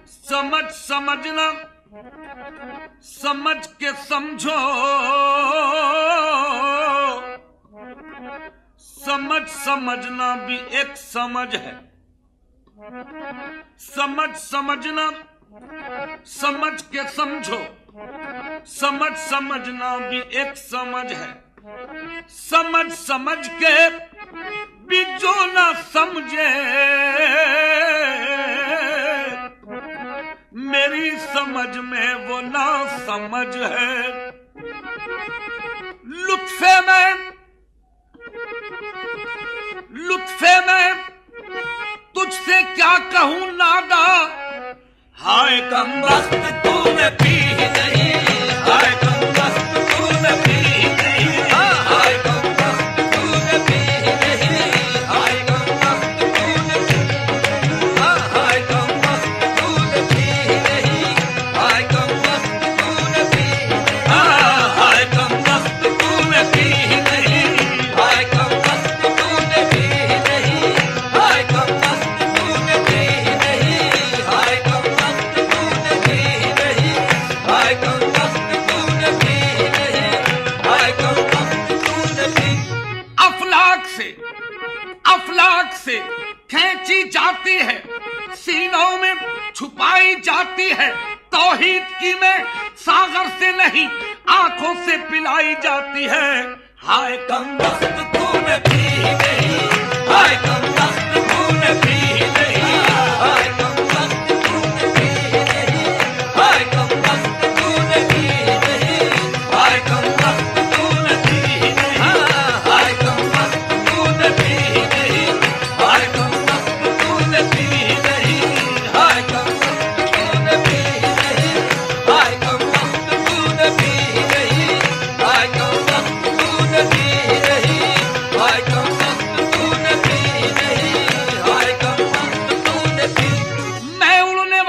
समझ समझना, समझ के समझो, समझ समझना भी एक समझ है। समझ समझना, समझ के समझो, समझ समझना भी एक समझ है। समझ समझ के भी जो ना समझे, मेरी समझ में वो ना समझ है। लुत्फे में तुझसे क्या कहूं नादा, हाय कमबख्त तूने पी नहीं, हाय कमबख्त तूने पी नहीं, हाय कमबख्त तूने पी नहीं, हाय कमबख्त तूने पी, हाय कमबख्त तूने पी नहीं, हाय कमबख्त तूने पी, हाय कमबख्त तूने पी नहीं, हाय कमबख्त तूने पी नहीं, हाय कमबख्त तूने पी नहीं, हाय कमबख्त तूने पी नहीं, हाय कमबख्त तूने पी नहीं, हाय कमबख्त तूने पी। अफलाक से खींची जाती है, सीनों में छुपाई जाती है। तौहीद की मैं सागर से नहीं, आंखों से पिलाई जाती है। हाय कमबख्त तूने पी नहीं, हाय कमबख्त तूने पी नहीं, हाय कमबख्त तूने पी नहीं, हाय कमबख्त तूने पी नहीं, हाय कमबख्त तूने पी नहीं, हाय कमबख्त तूने पी नहीं, हाय कमबख्त तूने पी नहीं, हाय कमबख्त तूने पी नहीं, हाय कमबख्त तूने पी नहीं, हाय कमबख्त तूने पी नहीं, हाय कमबख्त तूने पी नहीं, हाय कमबख्त तूने पी। मैं उड़ने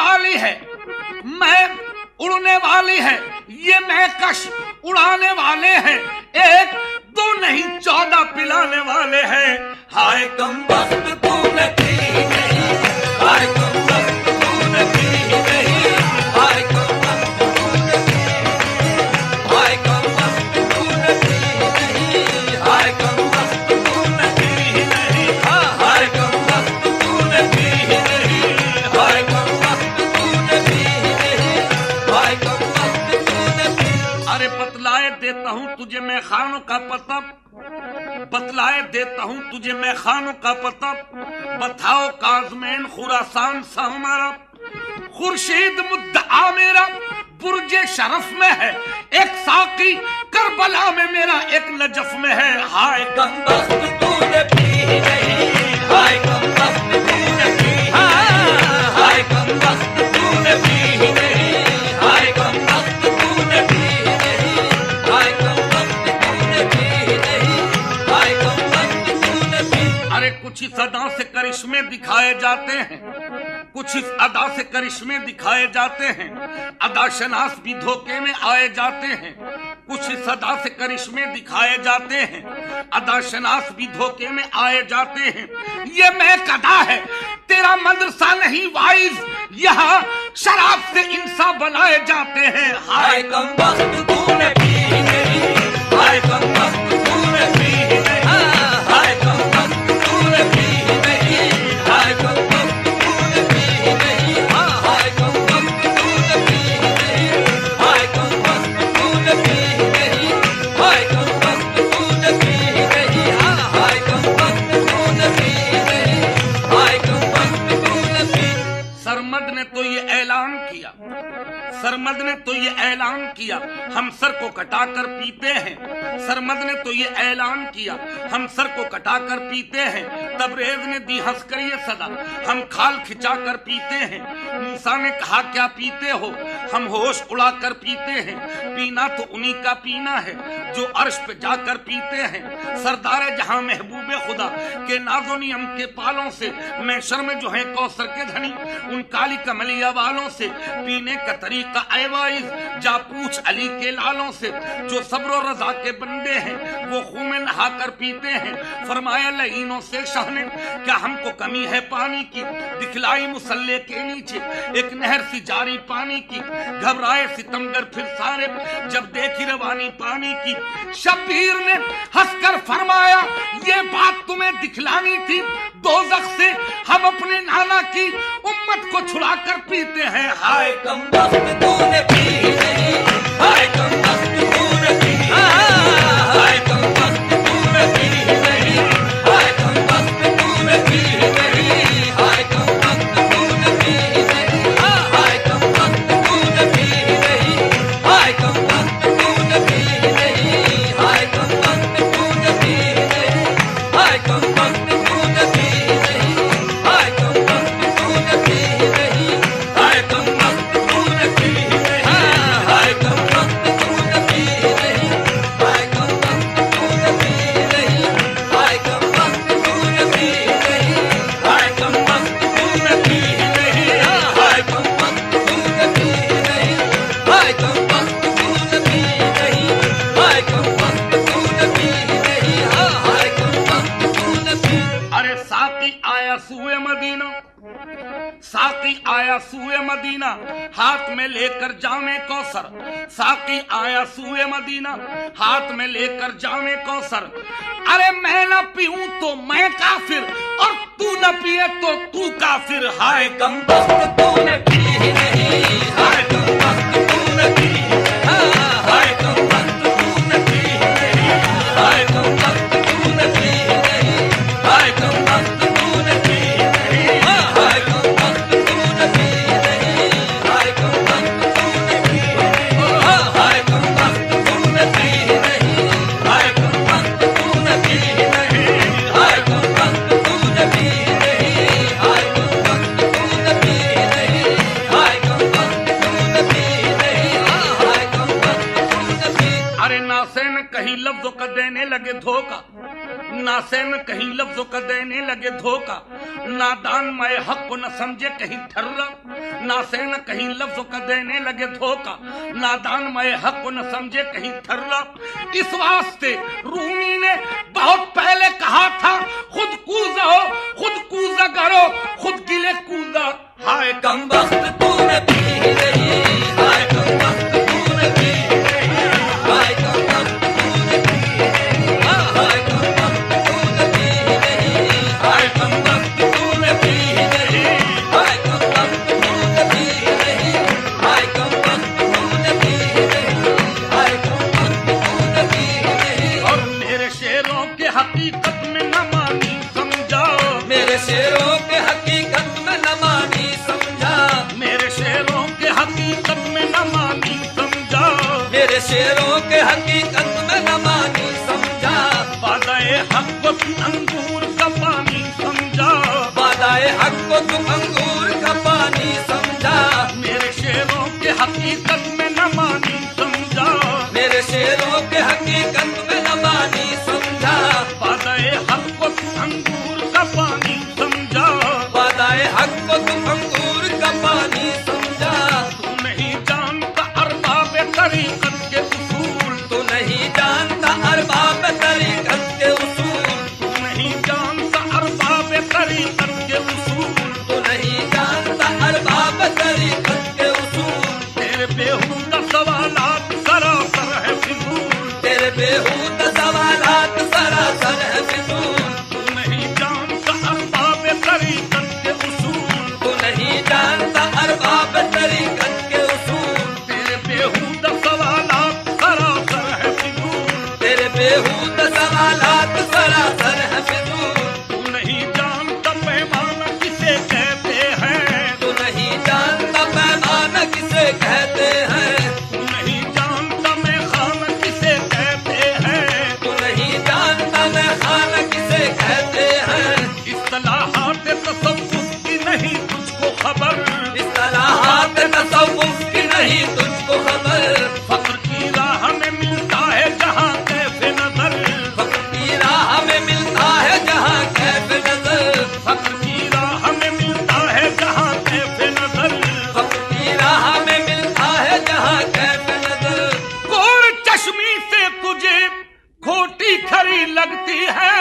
वाली है, ये महकश उड़ाने वाले हैं। एक दो नहीं 14 पिलाने वाले हैं। हाय कमबख्त तूने पी नहीं, हाय कमबख्त तूने पी नहीं, हाय कमबख्त तूने पी नहीं, हाय कमबख्त तूने पी नहीं, हाय कमबख्त तूने पी नहीं, हाय कमबख्त तूने पी नहीं, हाय कमबख्त तूने पी नहीं, हाय कमबख्त तूने पी। अरे बतलाए देता हूं तुझे मैं खानों का पता, बतलाए देता हूं तुझे मैं खानों का पता। बताओ काज़मीन खुरासान सा हमारा, खुर्शीद मुद्दआ मेरा बुर्जे शरफ में है। एक साकी करबला में मेरा, एक नजफ में है। हाय कमबख्त तूने पी नहीं, हाय कमबख्त तूने पी नहीं, हाय कमबख्त तूने पी नहीं, हाय कमबख्त तूने पी नहीं, हाय कमबख्त तूने पी नहीं, हाय कमबख्त तूने पी। अरे कुछ इस अदा से करिश्मे दिखाए जाते हैं, कुछ इस अदा से करिश्मे दिखाए जाते हैं। अदा शनास भी धोखे में आए जाते हैं। कुछ इस अदा से करिश्मे दिखाए जाते हैं, अदा शनास भी धोखे में आए जाते हैं। ये मैं कदा है, तेरा मदरसा नहीं वाइज, यहाँ शराब से इंसान बनाए जाते हैं। हाय कमबख्त तूने पी नहीं, हाय कमबख्त तूने पी नहीं, हाय कमबख्त तूने पी नहीं, हाय कमबख्त तूने पी नहीं, हाय कमबख्त तूने पी नहीं, हाय कमबख्त तूने पी नहीं, हाय कमबख्त तूने पी नहीं, हाय कमबख्त तूने पी नहीं, हाय कमबख्त तूने पी। सरमद ने तो ये ऐलान किया, सरमद ने तो ये ऐलान किया, हम सर को कटाकर पीते हैं। सरमद ने तो ये ऐलान किया, हम सर को कटाकर पीते हैं। तबरेज ने दी हंसकर ये सदा, हम खाल खिंचाकर पीते हैं। मूसा ने कहा क्या पीते हो, हम होश उड़ाकर पीते हैं। पीना तो उन्हीं का पीना है जो अर्श पे जाकर पीते हैं। सरदार जहां महबूबे खुदा के नाज़ो नियम के पालों से मैं शर्म जो है कौसर के धनी, उन काली कमलिया वालों से पीने का तरीका ऐवाइज जा पूछ अली के लालों से, जो सब्र रजा के बंदे हैं वो खूह में नहा कर पीते हैं। फरमाया लईनों से शाह ने क्या हमको कमी है पानी की, दिखलाई मुसल्ले के नीचे एक नहर सी जारी पानी की। घबराए सितमगर फिर सारे जब देखी रवानी पानी की। शब्बीर ने हंसकर फरमाया ये बात तुम्हें दिखलानी थी, दोज़ख से हम अपने नाना की उम्मत को छुड़ा कर पीते हैं। हाय कम वक्त तूने पी नहीं, हाय कम वक्त तूने पी नहीं, हाय कम वक्त तूने पी नहीं, हाय कम वक्त तूने पी नहीं, हाय कम वक्त तूने पी नहीं, हाय कम वक्त तूने पी नहीं, हाय कम वक्त तूने पी नहीं, हाय कम वक्त तूने पी नहीं, हाय कम वक्त तूने पी नहीं, हाय कम वक्त तूने पी नहीं, हाय कम वक्त तूने पी नहीं, हाय कम वक्त तूने पी नहीं, हाय कम वक्त तूने पी नहीं, हाय कम वक्त तूने पी नहीं, हाय कम वक्त तूने पी नहीं, हाय कम वक्त तूने पी नहीं, हाय कम वक्त तूने पी नहीं, हाय कम वक्त तूने पी नहीं, हाय कम वक्त तूने पी। अरे साकी आया सूए मदीना, साकी आया सूए मदीना, हाथ में लेकर जामे कौसर। साकी आया सूए मदीना, हाथ में लेकर जामे कौसर। अरे मैं न पीऊं तो मैं काफिर, और तू न पिए तो तू काफिर। हाय कम वक्त तूने पी नहीं, हाय कम वक्त तूने पी नहीं, हाय कम वक्त तूने पी नहीं, हाय कम वक्त तूने पी नहीं, हाय कम वक्त तूने पी नहीं, हाय कम वक्त तूने पी नहीं, हाय कम वक्त तूने पी नहीं, हाय कम वक्त तूने पी नहीं, हाय कम वक्त तूने पी नहीं, हाय कम वक्त तूने पी नहीं, हाय कम वक्त तूने पी नहीं, हाय कम वक्त तूने पी नहीं, हाय कम वक्त तूने पी। अरे नासेन कहीं लफ्जों का देने लगे धोखा, नासेन कहीं लफ्जों का देने लगे धोखा। नादान मैं हक को न समझे कहीं ठर्रा, नासेन कहीं लफ्जों का देने लगे धोखा। नादान मैं हक को न समझे कहीं ठर्रा। इस वास्ते रूमी ने बहुत पहले कहा था खुद कूजा हो, खुद कूजा करो, खुद गिले कूदा। हाय कम वक्त तूने पी नहीं, हाय कम वक्त तूने पी नहीं, हाय कम वक्त तूने पी नहीं, हाय कम वक्त तूने पी नहीं, हाय कम वक्त तूने पी नहीं, हाय कम वक्त तूने पी नहीं, हाय कम वक्त तूने पी नहीं, हाय कम वक्त तूने पी नहीं। और मेरे शेरों के हकीकत में न मानी समझा, मेरे शेरों के हकीकत में न मानी समझा, मेरे शेरों के हकीकत में न मानी समझा, मेरे शेरों के हकीकत में न मानी समझा। वादाए हक को तू अंगूर का पानी समझा, वादाए हक को तू अंगूर का पानी समझा। मेरे शेरों के हकीकत में न मानी समझा, मेरे शेरों के हकीकत में न मानी समझा। वादाए हक को तू अंगूर का पानी समझा, वादाए हक को तू अंगूर का पानी समझा। तू नहीं जानता अरबाब तरीकत के उसूल, बड़ी लगती है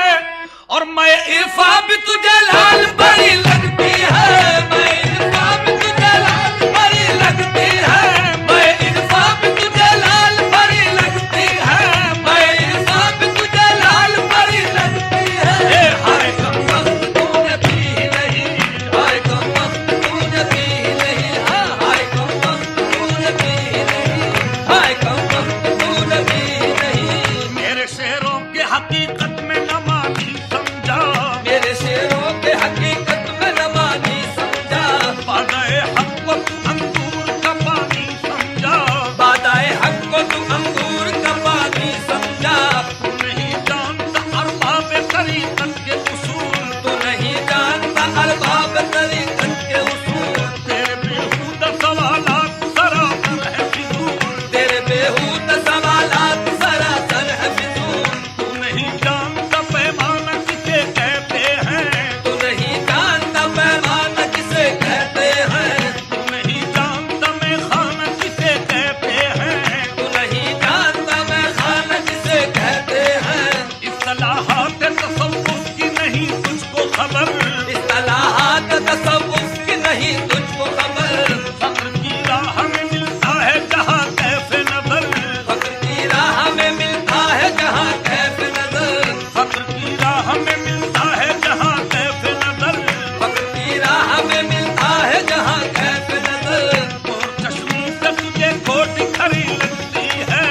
और मैं इरफा भी तुझे लाल बड़ी लगती है, मैं इरफा भी तुझे लाल बड़ी लगती है, मैं इरफा भी तुझे लाल बड़ी लगती है, मैं इरफा भी तुझे लाल बड़ी लगती है। हाय कम वक्त तूने पी नहीं, हाय कम वक्त तूने पी नहीं, हाय कम वक्त तूने पी नहीं, हाय कम वक्त तूने पी नहीं। मेरे शेरों के हकीकत में न मानी समझा, मेरे शेरों के हकीकत में न मानी समझा, बादाए हक को तू अंगूर का पानी समझा, बादाए हक को तू अंगूर का पानी समझा। तू नहीं जानता अरबाब तरीकत के उसूल, तू नहीं जानता अरबाब तरीकत के उसूल। तेरे बेहुदा सवालात सरासर है फिजूल, तेरे बेहुदा सवालात सरासर है फिजूल। तू नहीं जानता पैमाना किसे कहते हैं, तू नहीं जानता पैमाना किसे कहते हैं, तू नहीं जानता मैं खाना किसे कहते हैं, तू नहीं जानता मैं खाना किसे कहते हैं। इस्तिलाहात तसव्वुफ की नहीं तुझको खबर, इस्तिलाहात तसव्वुफ की नहीं तुझको खबर। फक्र की राह में मिलता है जहाँ कैफे नजर, फक्र की राह में मिलता है जहाँ कैफे नजर, फक्र की राह में मिलता है जहाँ कैफे नजर, फक्र की राह में मिलता है जहाँ कैफे नजर। और चश्मी से तुझे खोट खरी लगती है,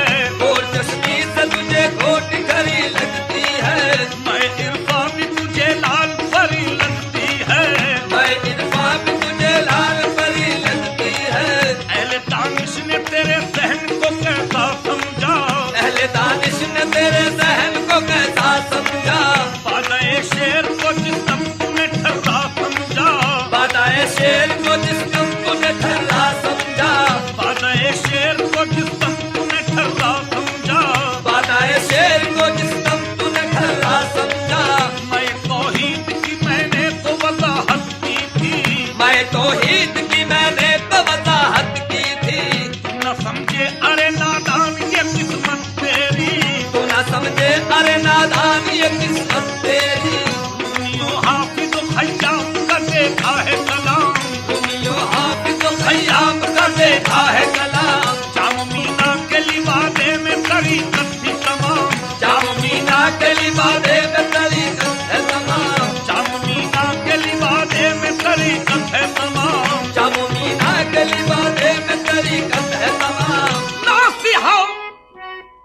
और चश्मी से तुझे खोट खरी लगती है। मैं इरफा भी तुझे लाल परी लगती है, मैं इरफा भी तुझे लाल परी लगती है। अहले दानिश ने तेरे जहन को कैसा समझा, अहले दानिश ने तेरे जहन को कैसा समझा। बादाए शेर को जिस्म तूने ठर्रा समझा, बादाए शेर को जिस्म तूने ठर्रा समझा, बादाए शेर को जिस्म तूने ठर्रा समझा, बादाए शेर को जिस्म तूने ठर्रा समझा। मैं तौहीद की मैंने तो वजाहत की थी, मैं तौहीद की मैंने तो वजाहत की थी। तू न समझे अरे नादान ये किस्मत तेरी, तू न समझे अरे नादान ये किस्मत तेरी। तुमियो हाफिज खय्याम का देखा है कलाम, तुमियो हाफिज खय्याम का देखा है कलाम। जाम मीना के लिबादे में तरीकत थी तमाम, जाम मीना के लिबादे में तरीकत है तमाम, जाम मीना के लिबादे में तरीकत है तमाम, जाम मीना के लिबादे में तरीकत है तमाम। नासिहा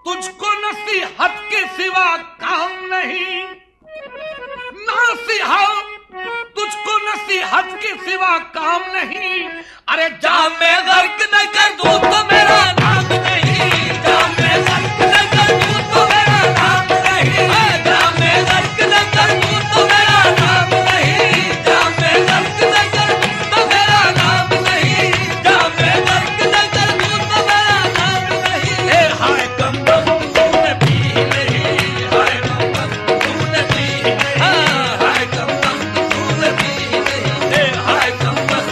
तुझको नसीहत के सिवा काम नहीं, नासिहा तुझको नसीहत के सिवा काम नहीं। अरे जाम में गर्क न कर दूं तो मेरा नाम नहीं, जाम में गर्क न कर दूं तो मेरा नाम नहीं, जाम में गर्क न कर दूं तो मेरा नाम नहीं, जाम में गर्क न कर दूं तो मेरा नाम नहीं, जाम में गर्क न कर दूं तो मेरा नाम नहीं। हाय कम वक्त तूने पी नहीं, हाय कम वक्त तूने पी नहीं, हाय कम वक्त तूने पी नहीं, हाय कम वक्त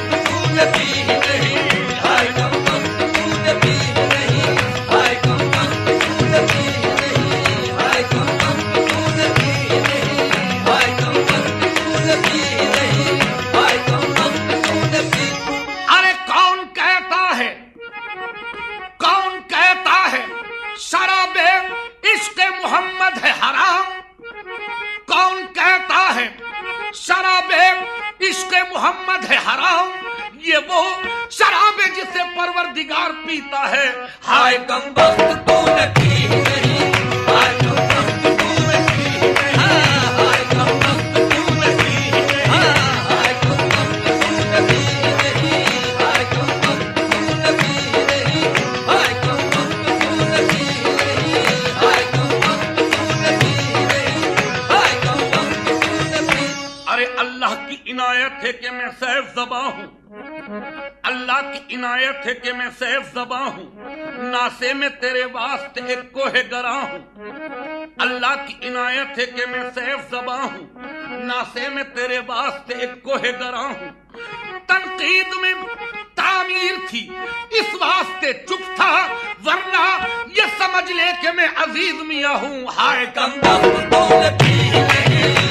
तूने पी नहीं, हाय कम वक्त तूने पी नहीं, हाय कम वक्त तूने पी नहीं, हाय कम वक्त तूने पी नहीं, हाय कम वक्त तूने पी नहीं, हाय कम वक्त तूने पी। अरे कौन कहता है, कौन कहता है शराबे इश्क मोहम्मद है हराम, कौन कहता है शराबे इश्क मोहम्मद है हराम। ये वो शराबे जिसे परवरदिगार पीता है। हाय कम वक्त तूने पी नहीं, हाय कम वक्त तूने पी नहीं, हाय कम वक्त तूने पी नहीं, हाय कम वक्त तूने पी नहीं, हाय कम वक्त तूने पी नहीं, हाय कम वक्त तूने पी नहीं, हाय कम वक्त तूने पी नहीं, हाय कम वक्त तूने पी। अरे अल्लाह की इनायत है कि मैं सैफ ज़बां हूँ, अल्लाह की इनायत है कि मैं सैफ ज़बां हूँ, नासे में तेरे वास्ते एक कोहे गरा हूँ। अल्लाह की इनायत है कि मैं सैफ ज़बां हूँ, नासे में तेरे वास्ते एक कोहे गरा हूँ। तनकीद में तामीर थी, इस वास्ते चुप था, वरना ये समझ ले कि मैं अजीज मियां हूं। हाय कम वक्त तूने पी नहीं